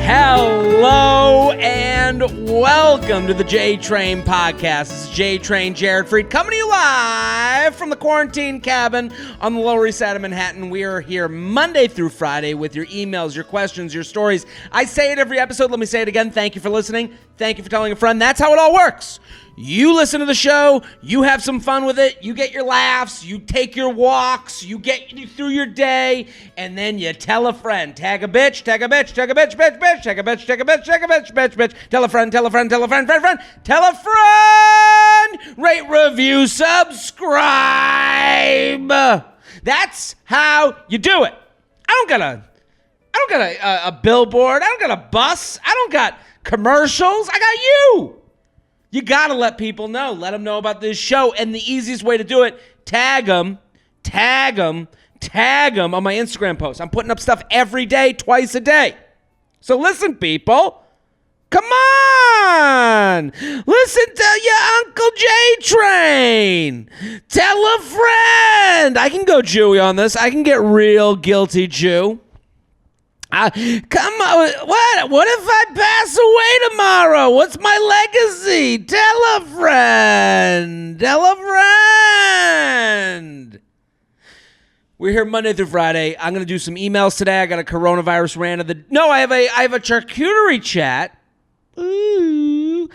Hello and welcome to the J-Train podcast. This is J-Train Jared Freid coming to you live from the quarantine cabin on the Lower East Side of Manhattan. We are here Monday through Friday with your emails, your questions, your stories. I say it every episode. Let me say it again. Thank you for listening. Thank you for telling a friend. That's how it all works. You listen to the show, you have some fun with it, you get your laughs, you take your walks, you get through your day, and then you tell a friend. Tag a bitch, tag a bitch, tag a bitch, bitch, bitch, tag a bitch, tag a bitch, tag a bitch, bitch, bitch. Tell a friend, tell a friend, tell a friend, friend, friend. Tell a friend. Rate, review, subscribe. That's how you do it. I don't got a billboard. I don't got a bus. I don't got commercials. I got you. You got to let people know. Let them know about this show. And the easiest way to do it, tag them on my Instagram post. I'm putting up stuff every day, twice a day. So listen, people. Come on. Listen to your Uncle J-Train. Tell a friend. I can go Jewy on this. I can get real guilty Jew. Come on, what if I pass away tomorrow? What's my legacy? Tell a friend. We're here Monday through Friday. I'm going to do some emails today. I got a coronavirus rant of the... No, I have a charcuterie chat. Ooh.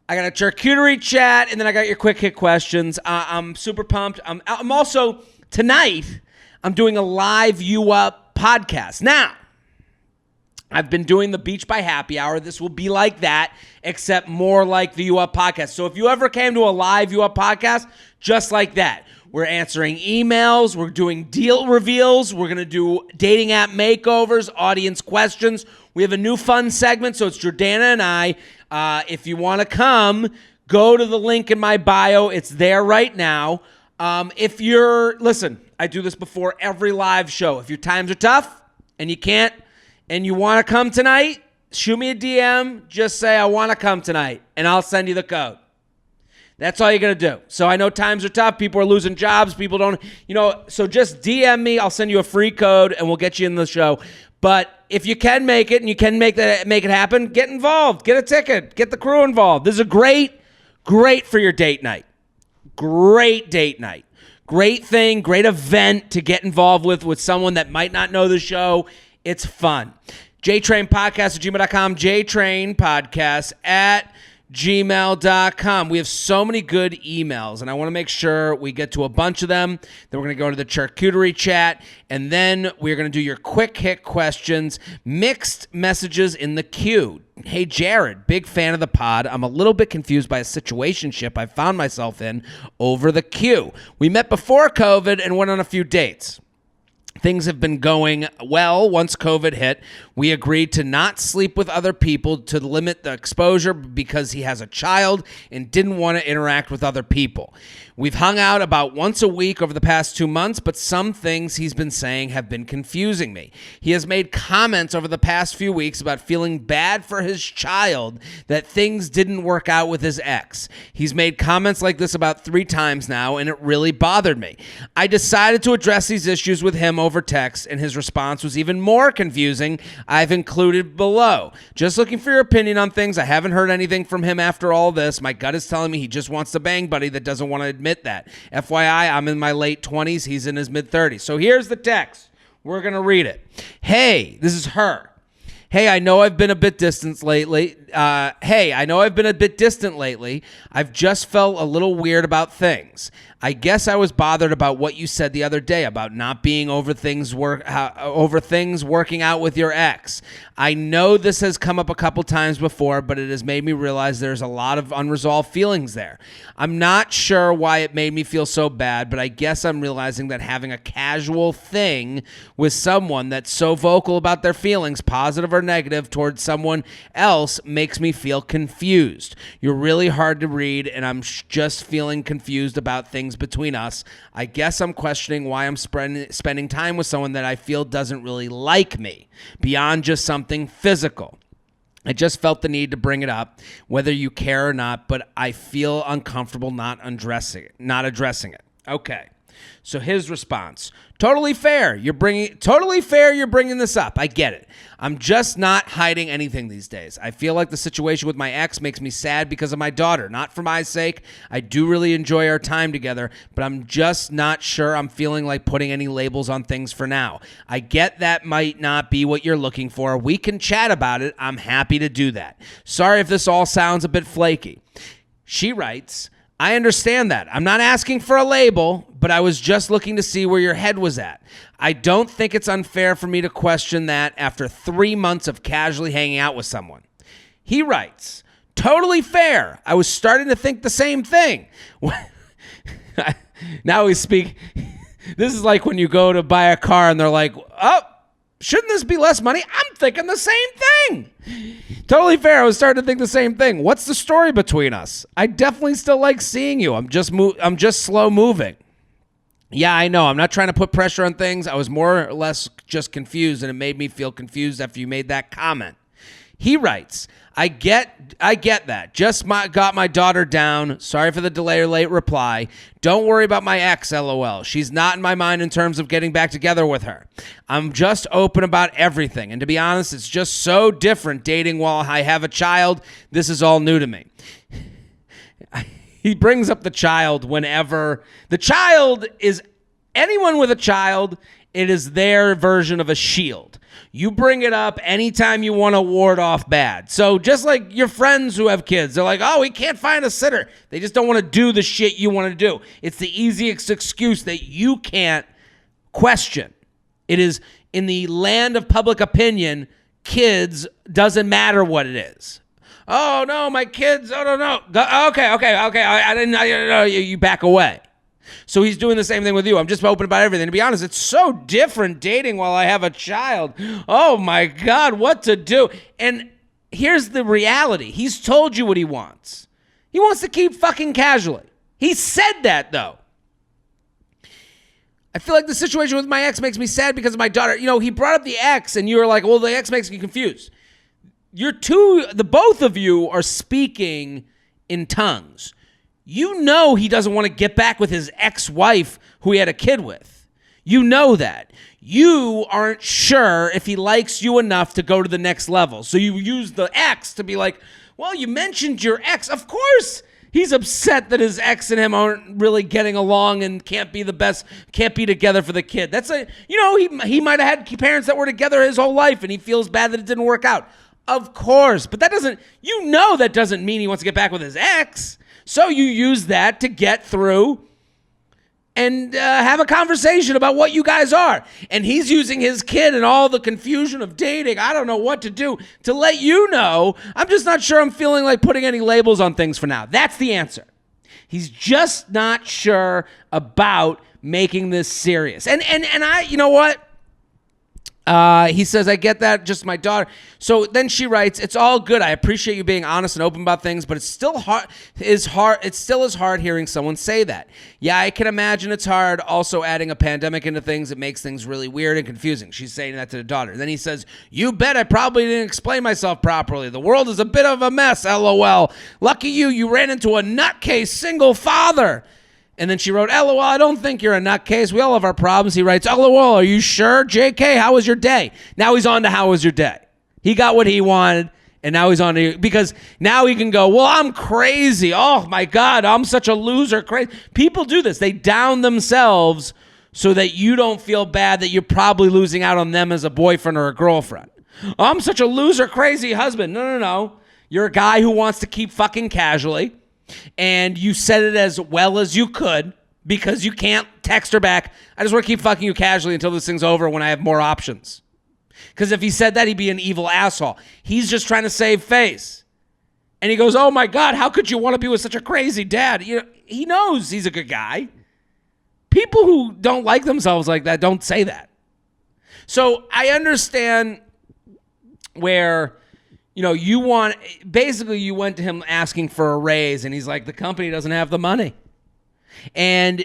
I got a charcuterie chat, and then I got your quick hit questions. I'm super pumped. I'm also, tonight, I'm doing a live You Up podcast. Now, I've been doing the Beach by Happy Hour. This will be like that, except more like the You Up podcast. So if you ever came to a live You Up podcast, just like that. We're answering emails. We're doing deal reveals. We're going to do dating app makeovers, audience questions. We have a new fun segment, so it's Jordana and I. If you want to come, go to the link in my bio. It's there right now. Listen, I do this before every live show. If your times are tough and you can't, and you want to come tonight, shoot me a DM. Just say, I want to come tonight, and I'll send you the code. That's all you're going to do. So I know times are tough. People are losing jobs. People don't, so just DM me. I'll send you a free code, and we'll get you in the show. But if you can make it and you can make it happen, get involved. Get a ticket. Get the crew involved. This is a great for your date night. Great date night. Great thing, great event to get involved with someone that might not know the show. It's fun. JTrainPodcast@gmail.com. JTrainPodcast@gmail.com. We have so many good emails, and I want to make sure we get to a bunch of them. Then we're going to go to the charcuterie chat, and then we're going to do your quick hit questions, mixed messages in the queue. Hey, Jared, big fan of the pod. I'm a little bit confused by a situationship I found myself in over the queue. We met before COVID and went on a few dates. Things have been going well once COVID hit. We agreed to not sleep with other people to limit the exposure because he has a child and didn't want to interact with other people. We've hung out about once a week over the past 2 months, but some things he's been saying have been confusing me. He has made comments over the past few weeks about feeling bad for his child that things didn't work out with his ex. He's made comments like this about 3 times now, and it really bothered me. I decided to address these issues with him over text, and his response was even more confusing. I've included below. Just looking for your opinion on things. I haven't heard anything from him after all this. My gut is telling me he just wants to bang buddy that doesn't want to admit that. FYI, I'm in my late 20s. He's in his mid 30s. So here's the text. We're going to read it. Hey, this is her. Hey, I know I've been a bit distant lately. I've just felt a little weird about things. I guess I was bothered about what you said the other day about not being over things working out with your ex. I know this has come up a couple times before, but it has made me realize there's a lot of unresolved feelings there. I'm not sure why it made me feel so bad, but I guess I'm realizing that having a casual thing with someone that's so vocal about their feelings, positive or negative, towards someone else makes me feel confused. You're really hard to read, and I'm just feeling confused about things between us. I guess I'm questioning why I'm spending time with someone that I feel doesn't really like me, beyond just something physical. I just felt the need to bring it up, whether you care or not, but I feel uncomfortable not addressing it. Okay. So his response, totally fair. You're bringing this up. I get it. I'm just not hiding anything these days. I feel like the situation with my ex makes me sad because of my daughter. Not for my sake. I do really enjoy our time together, but I'm just not sure I'm feeling like putting any labels on things for now. I get that might not be what you're looking for. We can chat about it. I'm happy to do that. Sorry if this all sounds a bit flaky. She writes, I understand that. I'm not asking for a label, but I was just looking to see where your head was at. I don't think it's unfair for me to question that after 3 months of casually hanging out with someone. He writes, totally fair. I was starting to think the same thing. Now we speak. This is like when you go to buy a car and they're like, oh, shouldn't this be less money? I'm thinking the same thing. Totally fair. I was starting to think the same thing. What's the story between us? I definitely still like seeing you. I'm just slow moving. Yeah, I know. I'm not trying to put pressure on things. I was more or less just confused, and it made me feel confused after you made that comment. He writes, I get that. Just got my daughter down. Sorry for the delay or late reply. Don't worry about my ex, LOL. She's not in my mind in terms of getting back together with her. I'm just open about everything. And to be honest, it's just so different dating while I have a child. This is all new to me. He brings up the child whenever. The child is anyone with a child. It is their version of a shield. You bring it up anytime you want to ward off bad. So just like your friends who have kids, they're like, oh, we can't find a sitter. They just don't want to do the shit you want to do. It's the easiest excuse that you can't question. It is in the land of public opinion, kids, doesn't matter what it is. Oh, no, my kids, oh, no. Okay. I didn't know you back away. So he's doing the same thing with you. I'm just open about everything. To be honest, it's so different dating while I have a child. Oh, my God, what to do? And here's the reality. He's told you what he wants. He wants to keep fucking casually. He said that, though. I feel like the situation with my ex makes me sad because of my daughter. You know, he brought up the ex, and you were like, well, the ex makes me confused. The both of you are speaking in tongues. You know he doesn't want to get back with his ex-wife who he had a kid with. You know that. You aren't sure if he likes you enough to go to the next level. So you use the ex to be like, well, you mentioned your ex. Of course he's upset that his ex and him aren't really getting along and can't be the best, can't be together for the kid. He might have had parents that were together his whole life and he feels bad that it didn't work out. Of course. But that doesn't mean he wants to get back with his ex. So you use that to get through and have a conversation about what you guys are. And he's using his kid and all the confusion of dating, I don't know what to do, to let you know, I'm just not sure I'm feeling like putting any labels on things for now. That's the answer. He's just not sure about making this serious. And I, you know what? He says, I get that, just my daughter. So then she writes, it's all good. I appreciate you being honest and open about things, but it's still hard. It still is hard hearing someone say that. Yeah, I can imagine it's hard. Also adding a pandemic into things, it makes things really weird and confusing. She's saying that to the daughter. Then he says, you bet I probably didn't explain myself properly. The world is a bit of a mess, LOL. Lucky you ran into a nutcase single father. And then she wrote, LOL, I don't think you're a nutcase. We all have our problems. He writes, LOL, are you sure? JK, how was your day? Now he's on to how was your day. He got what he wanted, and now he's on to, because now he can go, well, I'm crazy. Oh, my God, I'm such a loser. Crazy. People do this. They down themselves so that you don't feel bad that you're probably losing out on them as a boyfriend or a girlfriend. Oh, I'm such a loser, crazy husband. No. You're a guy who wants to keep fucking casually. And you said it as well as you could because you can't text her back. I just want to keep fucking you casually until this thing's over when I have more options. Because if he said that, he'd be an evil asshole. He's just trying to save face. And he goes, oh my God, how could you want to be with such a crazy dad? You know, he knows he's a good guy. People who don't like themselves like that don't say that. So I understand where... You know, you went to him asking for a raise, and he's like, the company doesn't have the money. And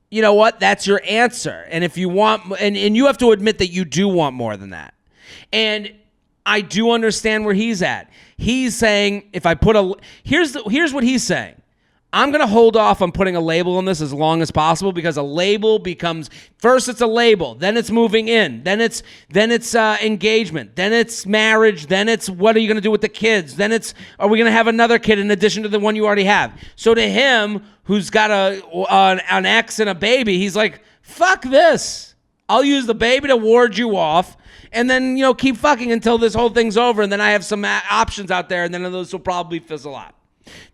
you know what? That's your answer. And if you want, and you have to admit that you do want more than that. And I do understand where he's at. He's saying, if I put here's what he's saying. I'm going to hold off on putting a label on this as long as possible, because a label becomes, first it's a label, then it's moving in, then it's engagement, then it's marriage, then it's what are you going to do with the kids, then it's are we going to have another kid in addition to the one you already have. So to him, who's got an ex and a baby, he's like, fuck this. I'll use the baby to ward you off, and then keep fucking until this whole thing's over, and then I have some options out there, and then those will probably fizzle out.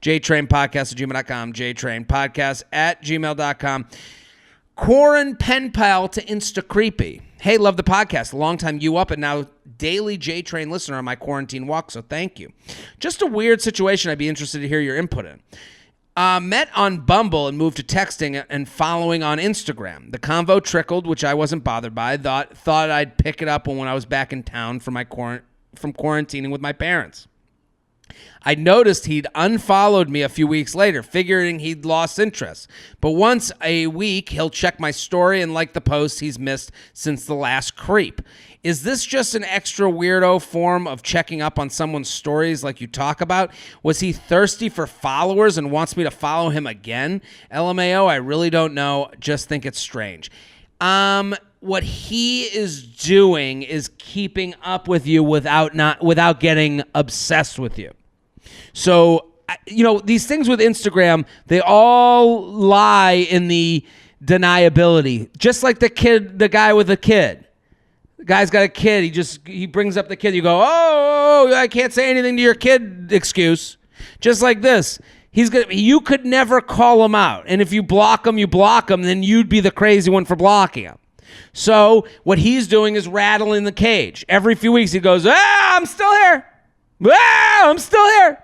JTrainPodcast@gmail.com, JTrainPodcast@gmail.com. Quarren Pen Pal to Insta Creepy. Hey, love the podcast. Long time you up and now daily J-Train listener on my quarantine walk, so thank you. Just a weird situation I'd be interested to hear your input in. Met on Bumble and moved to texting and following on Instagram. The convo trickled, which I wasn't bothered by. Thought I'd pick it up when I was back in town from quarantining with my parents. I noticed he'd unfollowed me a few weeks later, figuring he'd lost interest. But once a week, he'll check my story and like the posts he's missed since the last creep. Is this just an extra weirdo form of checking up on someone's stories like you talk about? Was he thirsty for followers and wants me to follow him again? LMAO, I really don't know. Just think it's strange. What he is doing is keeping up with you without getting obsessed with you. So, these things with Instagram, they all lie in the deniability. Just like the guy with the kid. The guy's got a kid. He brings up the kid. You go, oh, I can't say anything to your kid excuse. Just like this. You could never call him out. And if you block him, then you'd be the crazy one for blocking him. So what he's doing is rattling the cage. Every few weeks he goes, I'm still here. I'm still here.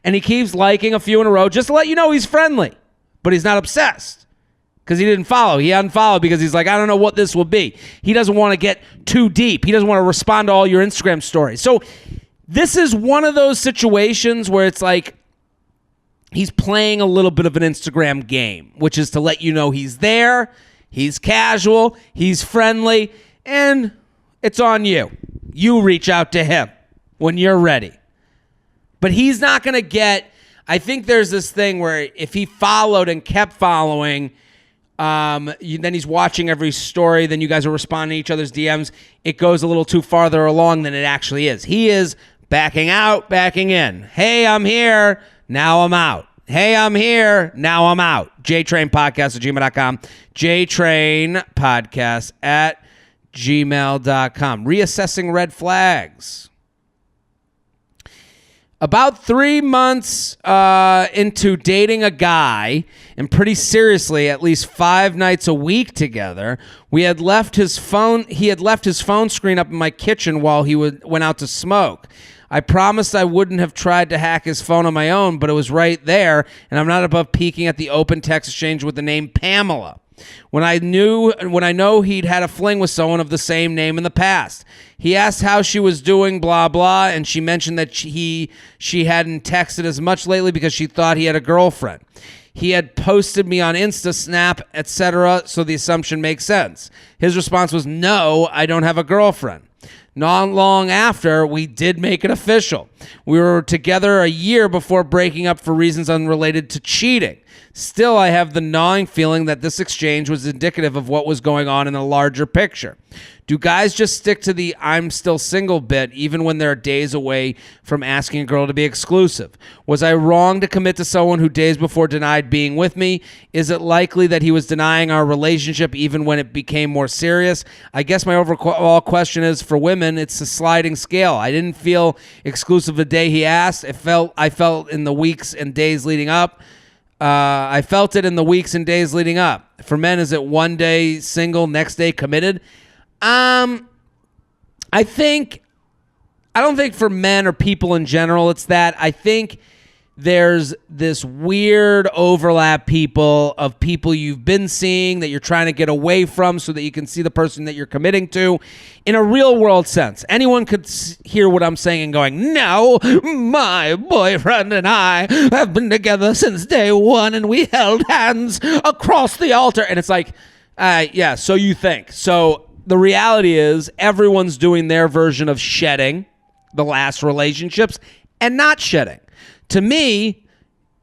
And he keeps liking a few in a row just to let you know he's friendly. But he's not obsessed because he didn't follow. He unfollowed because he's like, I don't know what this will be. He doesn't want to get too deep. He doesn't want to respond to all your Instagram stories. So this is one of those situations where it's like he's playing a little bit of an Instagram game, which is to let you know he's there, he's casual, he's friendly, and it's on you. You reach out to him when you're ready. But he's not going to get, I think there's this thing where if he followed and kept following, then he's watching every story, then you guys are responding to each other's DMs. It goes a little too farther along than it actually is. He is backing out, backing in. Hey, I'm here. Now I'm out. Hey, I'm here. Now I'm out. JTrainPodcast@gmail.com. JTrainPodcast@gmail.com. Reassessing red flags. About 3 months into dating a guy, and pretty seriously, at least 5 nights a week together, he had left his phone screen up in my kitchen while he went out to smoke. I promised I wouldn't have tried to hack his phone on my own, but it was right there, and I'm not above peeking at the open text exchange with the name Pamela. When I know he'd had a fling with someone of the same name in the past. He asked how she was doing, blah, blah, and she mentioned that she hadn't texted as much lately because she thought he had a girlfriend. He had posted me on Insta, Snap, etc., so the assumption makes sense. His response was, no, I don't have a girlfriend. Not long after, we did make it official. We were together a year before breaking up for reasons unrelated to cheating. Still, I have the gnawing feeling that this exchange was indicative of what was going on in the larger picture. Do guys just stick to the I'm still single bit even when they're days away from asking a girl to be exclusive? Was I wrong to commit to someone who days before denied being with me? Is it likely that he was denying our relationship even when it became more serious? I guess my overall question is, for women, it's a sliding scale. I didn't feel exclusive the day he asked. I felt in the weeks and days leading up. I felt it in the weeks and days leading up. For men, is it one day single, next day committed? I don't think for men or people in general it's that. I think there's this weird overlap of people you've been seeing that you're trying to get away from so that you can see the person that you're committing to in a real world sense. Anyone could hear what I'm saying and going, no, my boyfriend and I have been together since day one and we held hands across the altar. And it's like, yeah, so you think. So the reality is everyone's doing their version of shedding the last relationships and not shedding. To me,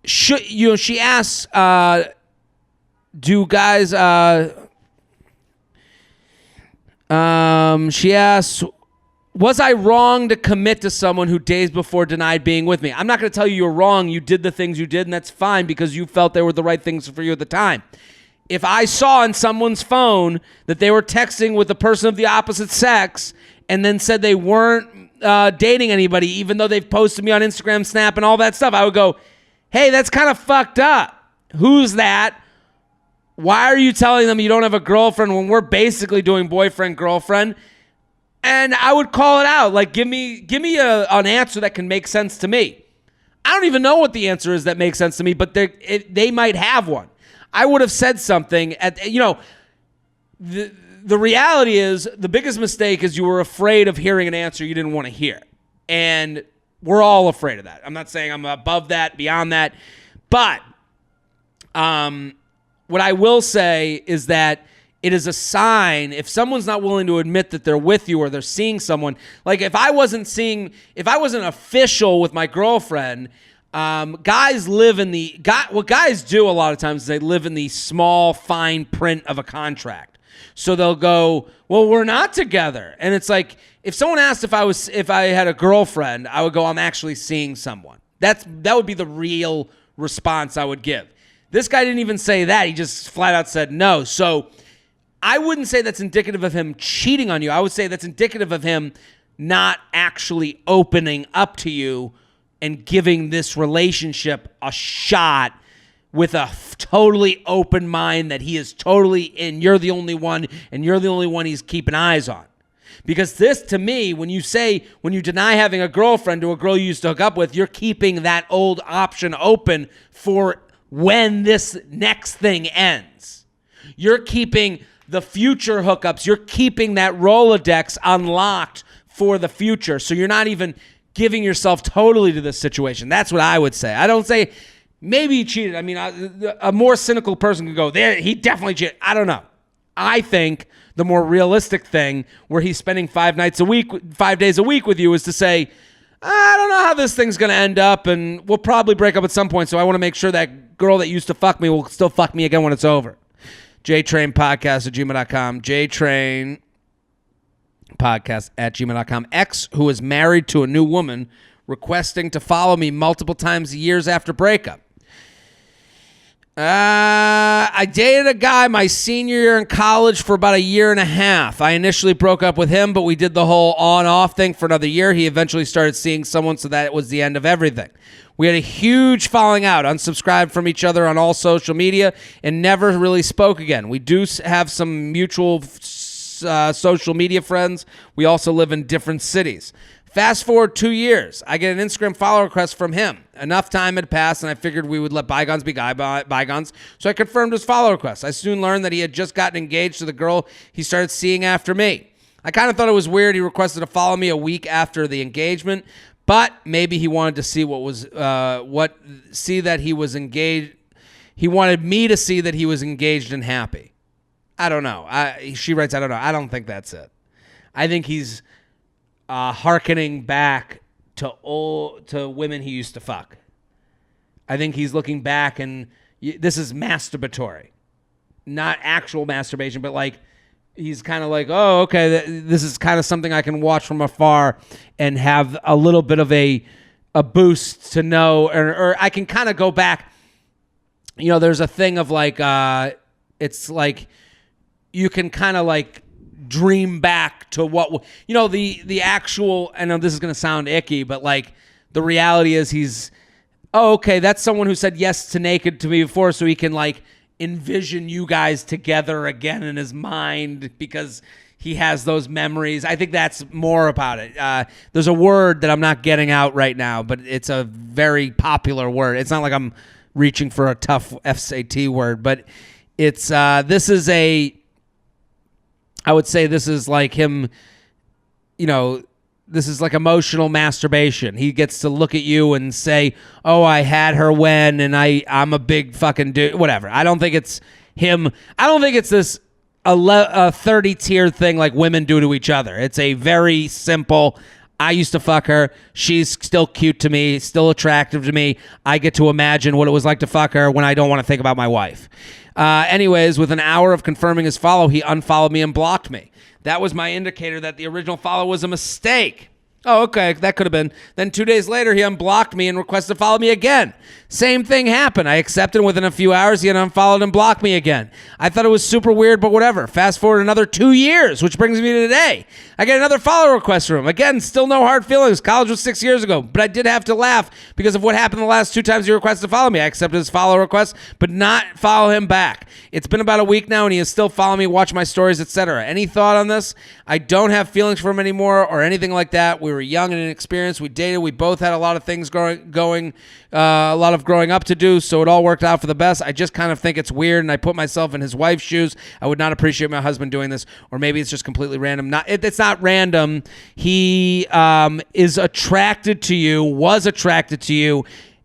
she asks, do guys, she asks, was I wrong to commit to someone who days before denied being with me? I'm not going to tell you you're wrong. You did the things you did, and that's fine because you felt they were the right things for you at the time. If I saw on someone's phone that they were texting with a person of the opposite sex and then said they weren't dating anybody, even though they've posted me on Instagram, Snap, and all that stuff, I would go, hey, that's kind of fucked up. Who's that? Why are you telling them you don't have a girlfriend when we're basically doing boyfriend-girlfriend? And I would call it out. Like, give me an answer that can make sense to me. I don't even know what the answer is that makes sense to me, but they might have one. I would have said something. The reality is the biggest mistake is you were afraid of hearing an answer you didn't want to hear. And we're all afraid of that. I'm not saying I'm above that, beyond that. But what I will say is that it is a sign if someone's not willing to admit that they're with you or they're seeing someone. Like if I wasn't official with my girlfriend, guys live in what guys do a lot of times is they live in the small fine print of a contract. So they'll go, well, we're not together. And it's like, if someone asked if I had a girlfriend, I would go, I'm actually seeing someone. That would be the real response I would give. This guy didn't even say that. He just flat out said no. So I wouldn't say that's indicative of him cheating on you. I would say that's indicative of him not actually opening up to you and giving this relationship a shot with a totally open mind that he is totally in. You're the only one, and you're the only one he's keeping eyes on. Because this, to me, when you deny having a girlfriend to a girl you used to hook up with, you're keeping that old option open for when this next thing ends. You're keeping the future hookups. You're keeping that Rolodex unlocked for the future. So you're not even giving yourself totally to this situation. That's what I would say. I don't say maybe he cheated. I mean, a more cynical person could go, there, he definitely cheated. I don't know. I think the more realistic thing where he's spending 5 days a week with you is to say, I don't know how this thing's going to end up, and we'll probably break up at some point, so I want to make sure that girl that used to fuck me will still fuck me again when it's over. JTrainPodcast@gmail.com. JTrainPodcast@gmail.com. Ex who is married to a new woman requesting to follow me multiple times years after breakup. I dated a guy my senior year in college for about 1.5 years. I initially broke up with him, but we did the whole on-off thing for another year. He eventually started seeing someone, so that was the end of everything. We had a huge falling out, unsubscribed from each other on all social media, and never really spoke again. We do have some mutual social media friends. We also live in different cities. Fast forward 2 years, I get an Instagram follow request from him. Enough time had passed, and I figured we would let bygones be bygones, so I confirmed his follow request. I soon learned that he had just gotten engaged to the girl he started seeing after me. I kind of thought it was weird he requested to follow me a week after the engagement, but maybe he wanted to see that he was engaged. He wanted me to see that he was engaged and happy. I don't know. She writes, I don't know. I don't think that's it. I think he's hearkening back to women he used to fuck. I think he's looking back, and this is masturbatory, not actual masturbation, but like he's kind of like, oh, okay, this is kind of something I can watch from afar and have a little bit of a boost to know, or I can kind of go back. You know, there's a thing of like, it's like you can kind of like dream back to what, you know, the actual, I know this is going to sound icky, but like the reality is he's, oh, okay, that's someone who said yes to naked to me before, so he can like envision you guys together again in his mind because he has those memories. I think that's more about it. There's a word that I'm not getting out right now, but it's a very popular word. It's not like I'm reaching for a tough SAT word, but it's I would say this is like him, you know, this is like emotional masturbation. He gets to look at you and say, oh, I had her when, and I'm a big fucking dude, whatever. I don't think it's him. I don't think it's this a 30-tier thing like women do to each other. It's a very simple, I used to fuck her. She's still cute to me, still attractive to me. I get to imagine what it was like to fuck her when I don't want to think about my wife. Anyways, with an hour of confirming his follow, he unfollowed me and blocked me. That was my indicator that the original follow was a mistake. Oh, okay, that could have been. Then 2 days later, he unblocked me and requested to follow me again. Same thing happened. I accepted, and within a few hours, he had unfollowed and blocked me again. I thought it was super weird, but whatever. Fast forward another 2 years, which brings me to today. I get another follow request from him. Again, still no hard feelings. College was 6 years ago, but I did have to laugh because of what happened the last 2 times he requested to follow me. I accepted his follow request, but not follow him back. It's been about a week now, and he is still following me, watch my stories, etc. Any thought on this? I don't have feelings for him anymore or anything like that. We were young and inexperienced. We dated. We both had a lot of things a lot of growing up to do, so it all worked out for the best. I just kind of think it's weird, and I put myself in his wife's shoes. I would not appreciate my husband doing this, or maybe it's just completely random. It's not random. He is attracted to you, was attracted to you.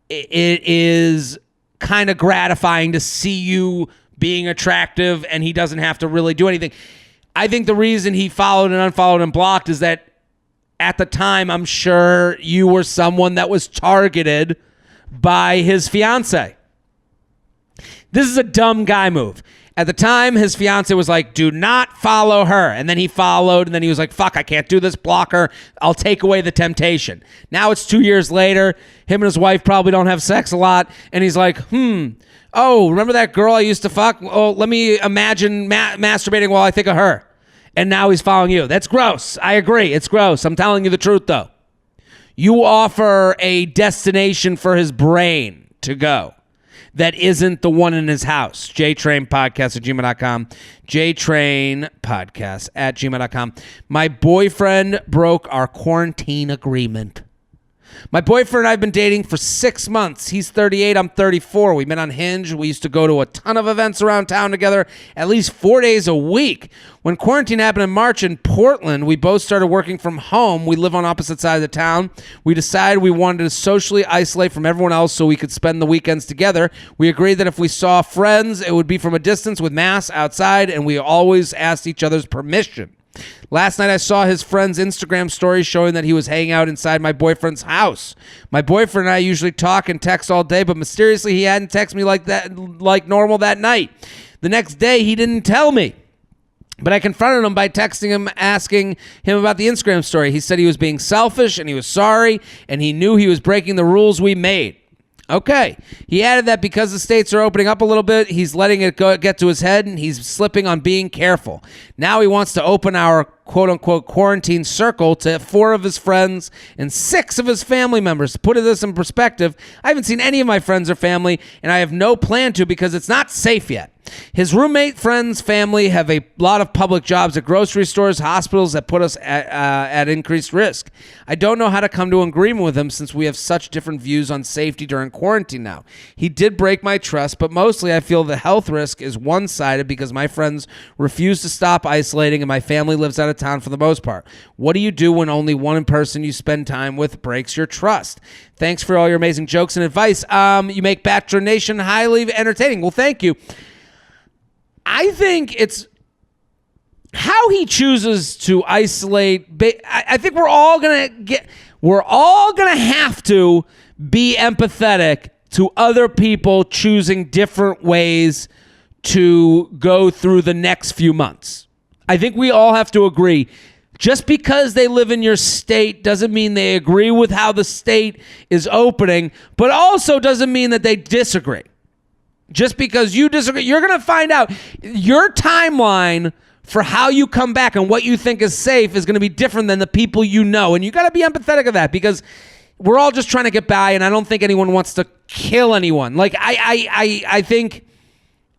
It is kind of gratifying to see you being attractive, and he doesn't have to really do anything. I think the reason he followed and unfollowed and blocked is that at the time, I'm sure you were someone that was targeted by his fiance. This is a dumb guy move. At the time, his fiance was like, do not follow her. And then he followed, and then he was like, fuck, I can't do this, block her. I'll take away the temptation. Now it's 2 years later. Him and his wife probably don't have sex a lot. And he's like, oh, remember that girl I used to fuck? Oh, let me imagine masturbating while I think of her. And now he's following you. That's gross. I agree. It's gross. I'm telling you the truth, though. You offer a destination for his brain to go that isn't the one in his house. JTrainPodcast@gmail.com. JTrainPodcast@gmail.com. My boyfriend broke our quarantine agreement. My boyfriend and I have been dating for 6 months. He's 38, I'm 34. We met on Hinge. We used to go to a ton of events around town together, at least 4 days a week. When quarantine happened in March in Portland, we both started working from home. We live on opposite sides of town. We decided we wanted to socially isolate from everyone else so we could spend the weekends together. We agreed that if we saw friends, it would be from a distance with masks outside, and we always asked each other's permission. Last night I saw his friend's Instagram story showing that he was hanging out inside my boyfriend's house. My boyfriend and I usually talk and text all day, but mysteriously he hadn't texted me like normal that night. The next day he didn't tell me. But I confronted him by texting him, asking him about the Instagram story. He said he was being selfish and he was sorry, and he knew he was breaking the rules we made. Okay. He added that because the states are opening up a little bit, he's letting it get to his head, and he's slipping on being careful. Now he wants to open our quote-unquote quarantine circle to 4 of his friends and 6 of his family members. To put this in perspective, I haven't seen any of my friends or family, and I have no plan to because it's not safe yet. His roommate, friends, family have a lot of public jobs at grocery stores, hospitals that put us at increased risk. I don't know how to come to an agreement with him since we have such different views on safety during quarantine now. He did break my trust, but mostly I feel the health risk is one-sided because my friends refuse to stop isolating and my family lives out of town for the most part. What do you do when only one person you spend time with breaks your trust? Thanks for all your amazing jokes and advice. You make Bachelor Nation highly entertaining. Well, thank you. I think it's how he chooses to isolate. I think we're all gonna have to be empathetic to other people choosing different ways to go through the next few months. I think we all have to agree. Just because they live in your state doesn't mean they agree with how the state is opening, but also doesn't mean that they disagree. Just because you disagree, you're going to find out your timeline for how you come back and what you think is safe is going to be different than the people you know. And you got to be empathetic of that because we're all just trying to get by, and I don't think anyone wants to kill anyone. Like I think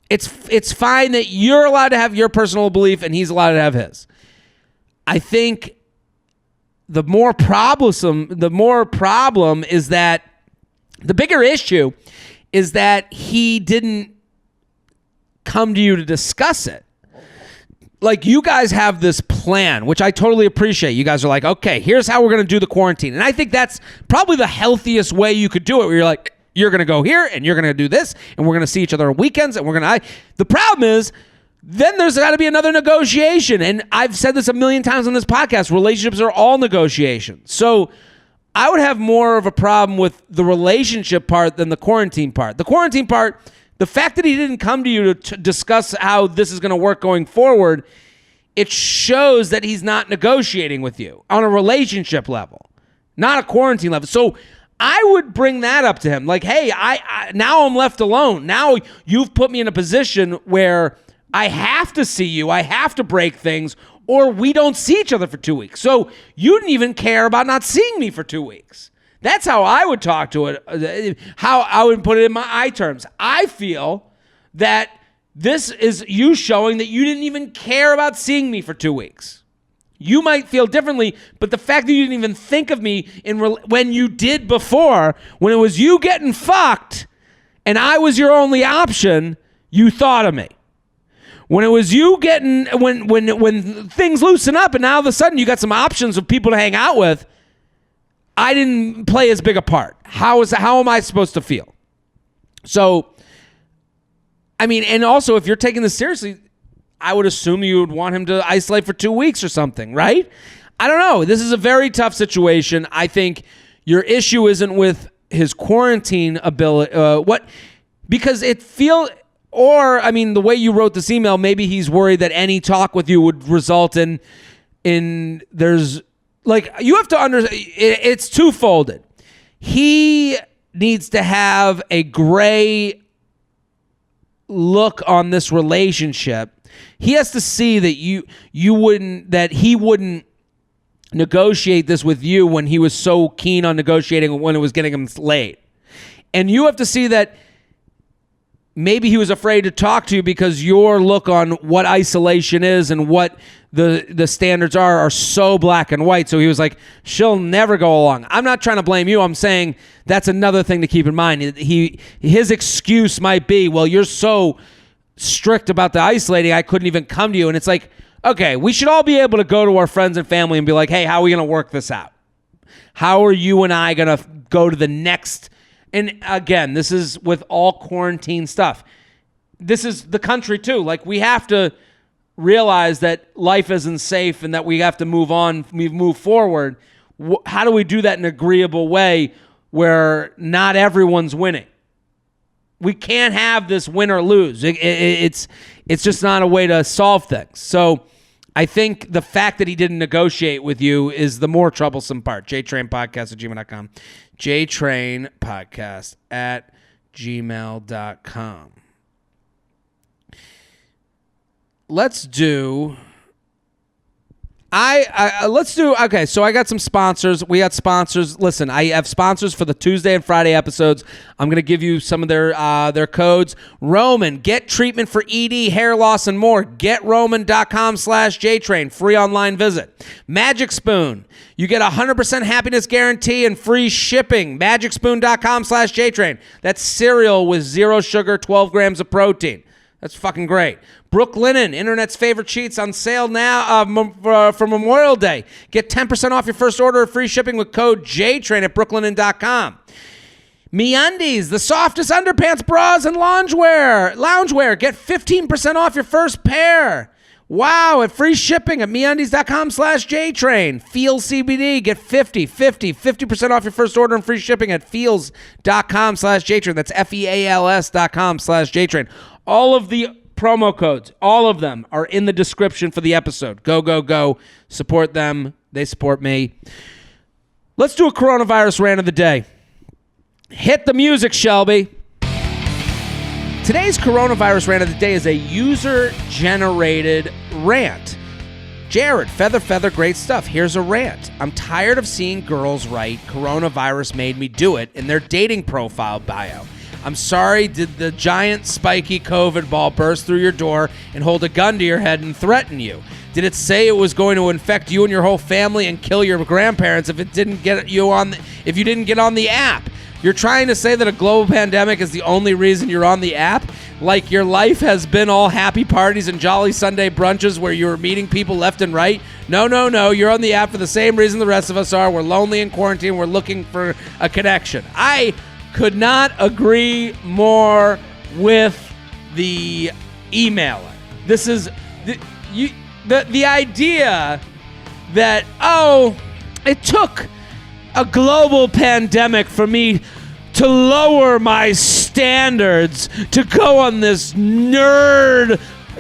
it's fine that you're allowed to have your personal belief and he's allowed to have his. I think the more problem is that the bigger issue is that he didn't come to you to discuss it. Like, you guys have this plan, which I totally appreciate. You guys are like, okay, here's how we're going to do the quarantine. And I think that's probably the healthiest way you could do it, where you're like, you're going to go here, and you're going to do this, and we're going to see each other on weekends, and we're going to... The problem is, then there's got to be another negotiation. And I've said this a million times on this podcast. Relationships are all negotiations. So I would have more of a problem with the relationship part than the quarantine part. The quarantine part, the fact that he didn't come to you to discuss how this is going to work going forward, it shows that he's not negotiating with you on a relationship level, not a quarantine level. So I would bring that up to him. Like, hey, I now I'm left alone. Now you've put me in a position where I have to see you. I have to break things, or we don't see each other for 2 weeks. So you didn't even care about not seeing me for 2 weeks. That's how I would talk to it, how I would put it in my terms. I feel that this is you showing that you didn't even care about seeing me for 2 weeks. You might feel differently, but the fact that you didn't even think of me when you did before, when it was you getting fucked and I was your only option, you thought of me. When it was you getting, when things loosen up and now all of a sudden you got some options of people to hang out with, I didn't play as big a part. How am I supposed to feel? So, I mean, and also if you're taking this seriously, I would assume you would want him to isolate for 2 weeks or something, right? I don't know. This is a very tough situation. I think your issue isn't with his quarantine ability, because it feels... Or, I mean, the way you wrote this email, maybe he's worried that any talk with you would result in there's, like, you have to understand, it's two-folded. He needs to have a gray look on this relationship. He has to see that he wouldn't negotiate this with you when he was so keen on negotiating when it was getting him laid. And you have to see that maybe he was afraid to talk to you because your look on what isolation is and what the standards are so black and white. So he was like, she'll never go along. I'm not trying to blame you. I'm saying that's another thing to keep in mind. His excuse might be, well, you're so strict about the isolating, I couldn't even come to you. And it's like, okay, we should all be able to go to our friends and family and be like, hey, how are we going to work this out? How are you and I going to go to the next... And again, this is with all quarantine stuff. This is the country too. Like, we have to realize that life isn't safe and that we have to move on, move forward. How do we do that in an agreeable way where not everyone's winning? We can't have this win or lose. It's just not a way to solve things. So I think the fact that he didn't negotiate with you is the more troublesome part. jtrainpodcast@gmail.com. jtrainpodcast@gmail.com. Let's do... okay, so I got some sponsors. We got sponsors. Listen, I have sponsors for the Tuesday and Friday episodes. I'm going to give you some of their codes. Roman, get treatment for ED, hair loss, and more. GetRoman.com/JTrain, free online visit. Magic Spoon, you get 100% happiness guarantee and free shipping. MagicSpoon.com/JTrain. That's cereal with 0 sugar, 12 grams of protein. That's fucking great. Brooklinen, internet's favorite sheets, on sale now for Memorial Day. Get 10% off your first order of free shipping with code JTrain at brooklinen.com. MeUndies, the softest underpants, bras, and loungewear. Get 15% off your first pair. Wow, at free shipping at MeUndies.com/JTrain. Feels CBD, get 50% off your first order and free shipping at Feels.com/JTrain. That's FEALS.com/JTrain. All of the promo codes, all of them are in the description for the episode. Go. Support them. They support me. Let's do a coronavirus rant of the day. Hit the music, Shelby. Today's coronavirus rant of the day is a user-generated rant. Jared, feather, great stuff. Here's a rant. I'm tired of seeing girls write, coronavirus made me do it, in their dating profile bio. I'm sorry, did the giant spiky COVID ball burst through your door and hold a gun to your head and threaten you? Did it say it was going to infect you and your whole family and kill your grandparents if you didn't get on the app? You're trying to say that a global pandemic is the only reason you're on the app? Like your life has been all happy parties and jolly Sunday brunches where you were meeting people left and right? No. You're on the app for the same reason the rest of us are. We're lonely in quarantine. We're looking for a connection. I could not agree more with the emailer. This is the idea that, it took a global pandemic for me to lower my standards, to go on this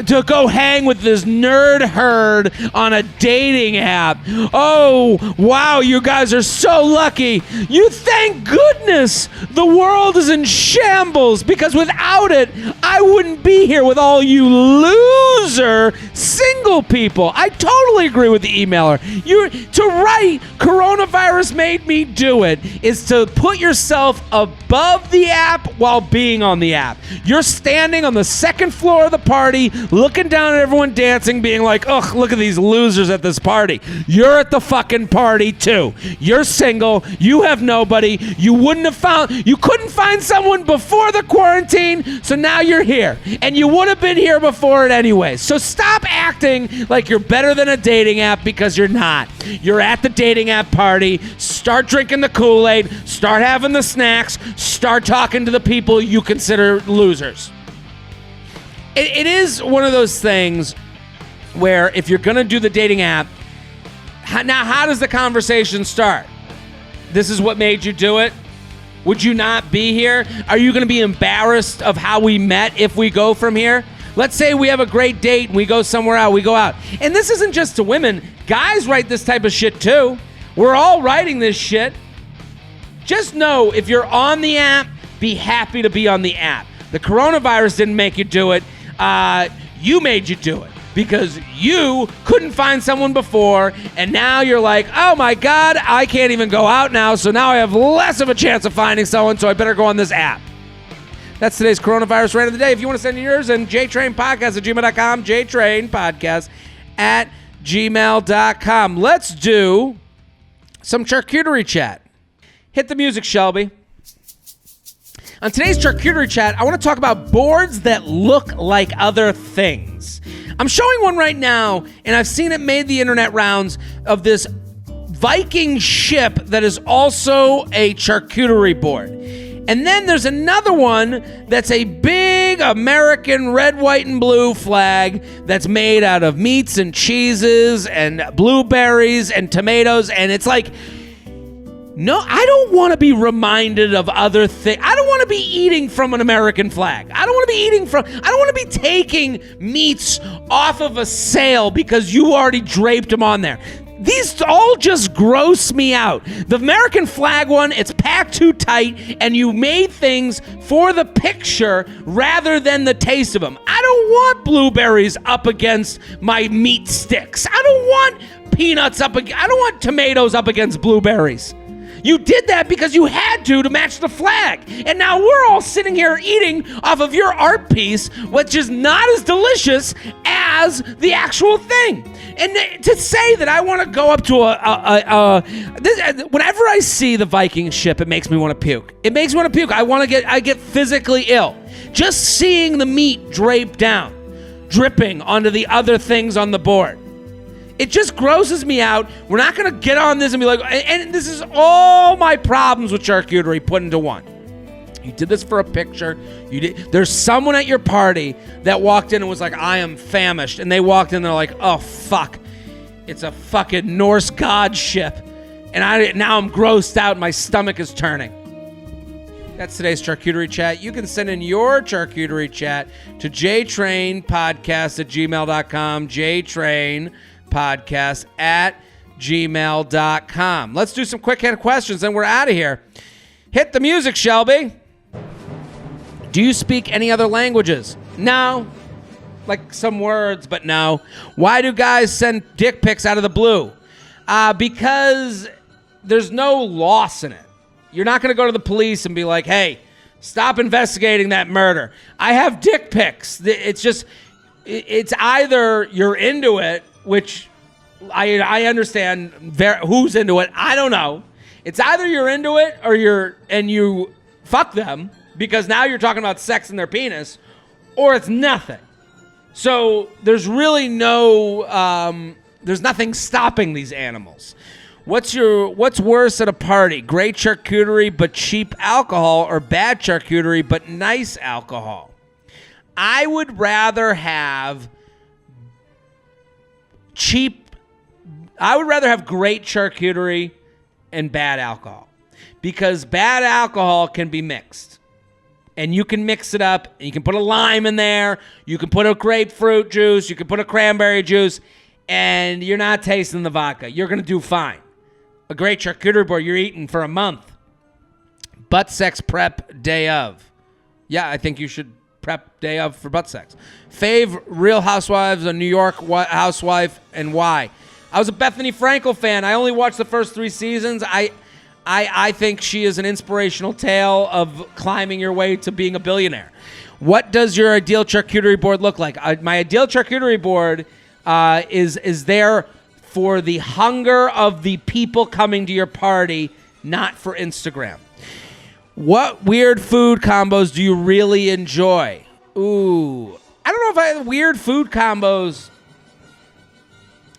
to go hang with this nerd herd on a dating app. Oh, wow, you guys are so lucky. You thank goodness the world is in shambles, because without it, I wouldn't be here with all you loser single people. I totally agree with the emailer. To write, coronavirus made me do it, is to put yourself above the app while being on the app. You're standing on the second floor of the party, looking down at everyone dancing, being like, ugh, look at these losers at this party. You're at the fucking party too. You're single. You have nobody. You couldn't find someone before the quarantine, so now you're here. And you would have been here before it anyway. So stop acting like you're better than a dating app, because you're not. You're at the dating app party. Start drinking the Kool-Aid. Start having the snacks. Start talking to the people you consider losers. It is one of those things where if you're going to do the dating app, how does the conversation start? This is what made you do it? Would you not be here? Are you going to be embarrassed of how we met if we go from here? Let's say we have a great date and we go somewhere out, we go out. And this isn't just to women. Guys write this type of shit too. We're all writing this shit. Just know, if you're on the app, be happy to be on the app. The coronavirus didn't make you do it. You made you do it because you couldn't find someone before, and now you're like, oh my God, I can't even go out now, so now I have less of a chance of finding someone, so I better go on this app. That's today's coronavirus rant of the day. If you want to send yours, and jtrainpodcast@gmail.com, jtrainpodcast@gmail.com. Let's do some charcuterie chat. Hit the music, Shelby. On today's charcuterie chat, I want to talk about boards that look like other things. I'm showing one right now, and I've seen it made the internet rounds, of this Viking ship that is also a charcuterie board. And then there's another one that's a big American red, white, and blue flag that's made out of meats and cheeses and blueberries and tomatoes, and it's like, no, I don't want to be reminded of other things. I don't want to be eating from an American flag. I don't want to be taking meats off of a sail because you already draped them on there. These all just gross me out. The American flag one, it's packed too tight, and you made things for the picture rather than the taste of them. I don't want blueberries up against my meat sticks. I don't want peanuts I don't want tomatoes up against blueberries. You did that because you had to match the flag. And now we're all sitting here eating off of your art piece, which is not as delicious as the actual thing. And to say that I want to go up to whenever I see the Viking ship, it makes me want to puke. It makes me want to puke. I get physically ill. Just seeing the meat draped down, dripping onto the other things on the board. It just grosses me out. We're not going to get on this and be like, and this is all my problems with charcuterie put into one. You did this for a picture. There's someone at your party that walked in and was like, I am famished. And they walked in and they're like, oh, fuck. It's a fucking Norse god ship. And now I'm grossed out. My stomach is turning. That's today's charcuterie chat. You can send in your charcuterie chat to jtrainpodcast@gmail.com. jtrainpodcast@gmail.com. Let's do some quick hit questions and we're out of here. Hit the music, Shelby. Do you speak any other languages? No. Like some words, but no. Why do guys send dick pics out of the blue? Because there's no loss in it. You're not going to go to the police and be like, hey, stop investigating that murder. I have dick pics. It's either you're into it, which I understand who's into it. I don't know. It's either you're into it or you fuck them because now you're talking about sex and their penis, or it's nothing. So there's really there's nothing stopping these animals. What's worse at a party? Great charcuterie but cheap alcohol, or bad charcuterie but nice alcohol? I would rather have cheap. I would rather have great charcuterie and bad alcohol, because bad alcohol can be mixed. And you can mix it up, and you can put a lime in there, you can put a grapefruit juice, you can put a cranberry juice, and you're not tasting the vodka. You're going to do fine. A great charcuterie board, you're eating for a month. Butt sex prep day of. Yeah, I think you should prep day of for butt sex. Fave Real Housewives, a New York housewife, and why? I was a Bethany Frankel fan. I only watched the first 3 seasons. I think she is an inspirational tale of climbing your way to being a billionaire. What does your ideal charcuterie board look like? My ideal charcuterie board is there for the hunger of the people coming to your party, not for Instagram. What weird food combos do you really enjoy? Ooh, I don't know if I have weird food combos.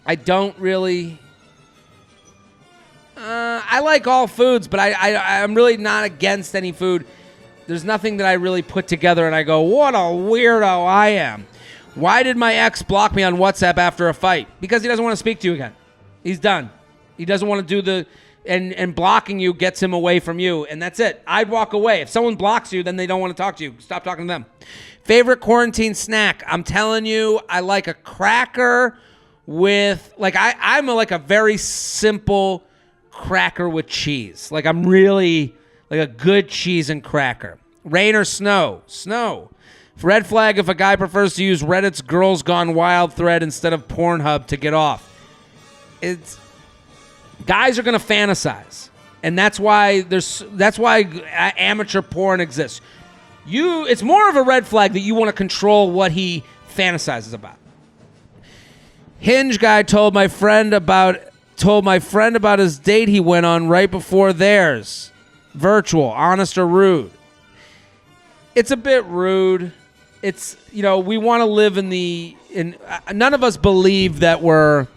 I don't really. I like all foods, but I'm really not against any food. There's nothing that I really put together and I go, what a weirdo I am. Why did my ex block me on WhatsApp after a fight? Because he doesn't want to speak to you again. He's done. He doesn't want to do the... And blocking you gets him away from you, and that's it. I'd walk away. If someone blocks you, then they don't want to talk to you. Stop talking to them. Favorite quarantine snack? I'm telling you, I like a cracker with... Like, I'm like a very simple cracker with cheese. Like, I'm really... Like a good cheese and cracker. Rain or snow? Snow. Red flag if a guy prefers to use Reddit's Girls Gone Wild thread instead of Pornhub to get off. It's... Guys are going to fantasize, and that's why amateur porn exists. It's more of a red flag that you want to control what he fantasizes about. Hinge guy told my friend about his date he went on right before theirs. Virtual, honest or rude? It's a bit rude. It's, we want to live none of us believe that we're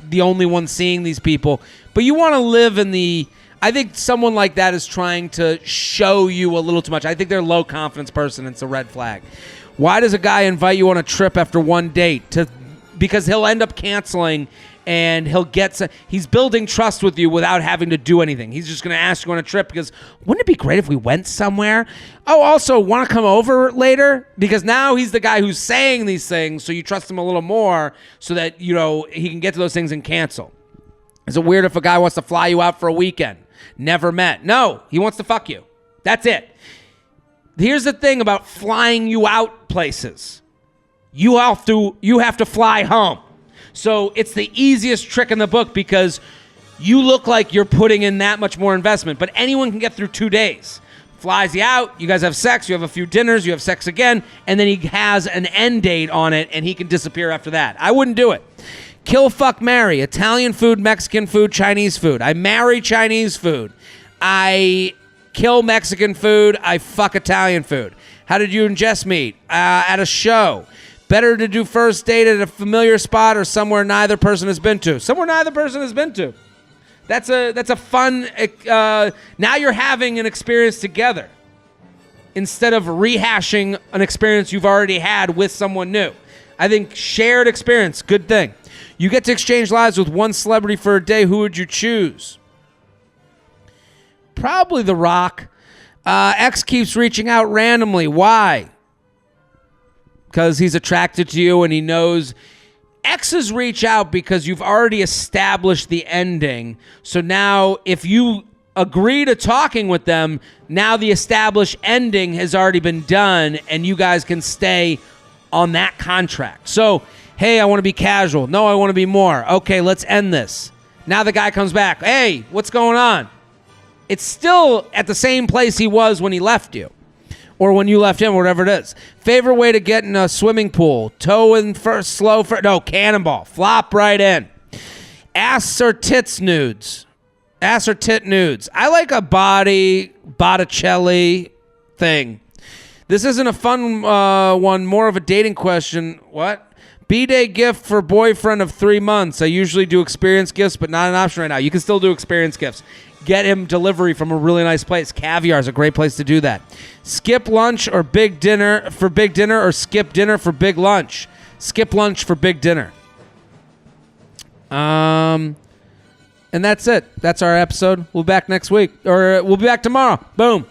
the only one seeing these people, but you want to live I think someone like that is trying to show you a little too much. I think they're a low confidence person. It's a red flag. Why does a guy invite you on a trip after one date? Because he'll end up canceling, and he's building trust with you without having to do anything. He's just going to ask you on a trip because wouldn't it be great if we went somewhere? Oh, also, want to come over later? Because now he's the guy who's saying these things, so you trust him a little more so that, he can get to those things and cancel. Is it weird if a guy wants to fly you out for a weekend? Never met. No, he wants to fuck you. That's it. Here's the thing about flying you out places. You have to fly home. So it's the easiest trick in the book because you look like you're putting in that much more investment. But anyone can get through 2 days. Flies you out, you guys have sex, you have a few dinners, you have sex again, and then he has an end date on it, and he can disappear after that. I wouldn't do it. Kill, fuck, marry. Italian food, Mexican food, Chinese food. I marry Chinese food. I kill Mexican food. I fuck Italian food. How did you and Jess meet? At a show. Better to do first date at a familiar spot or somewhere neither person has been to. Somewhere neither person has been to. That's a fun... now you're having an experience together instead of rehashing an experience you've already had with someone new. I think shared experience, good thing. You get to exchange lives with one celebrity for a day. Who would you choose? Probably The Rock. X keeps reaching out randomly. Why? Because he's attracted to you and he knows. Exes reach out because you've already established the ending. So now if you agree to talking with them, now the established ending has already been done and you guys can stay on that contract. So, hey, I want to be casual. No, I want to be more. Okay, let's end this. Now the guy comes back. Hey, what's going on? It's still at the same place he was when he left you. Or when you left him, whatever it is. Favorite way to get in a swimming pool? Toe in first, slow first. No, cannonball. Flop right in. Ass or tits nudes? Ass or tit nudes? I like a Botticelli thing. This isn't a fun one, more of a dating question. What? B-Day gift for boyfriend of 3 months. I usually do experience gifts, but not an option right now. You can still do experience gifts. Get him delivery from a really nice place. Caviar is a great place to do that. Skip lunch or big dinner for big dinner, or skip dinner for big lunch? Skip lunch for big dinner. And that's it. That's our episode. We'll be back next week. Or we'll be back tomorrow. Boom.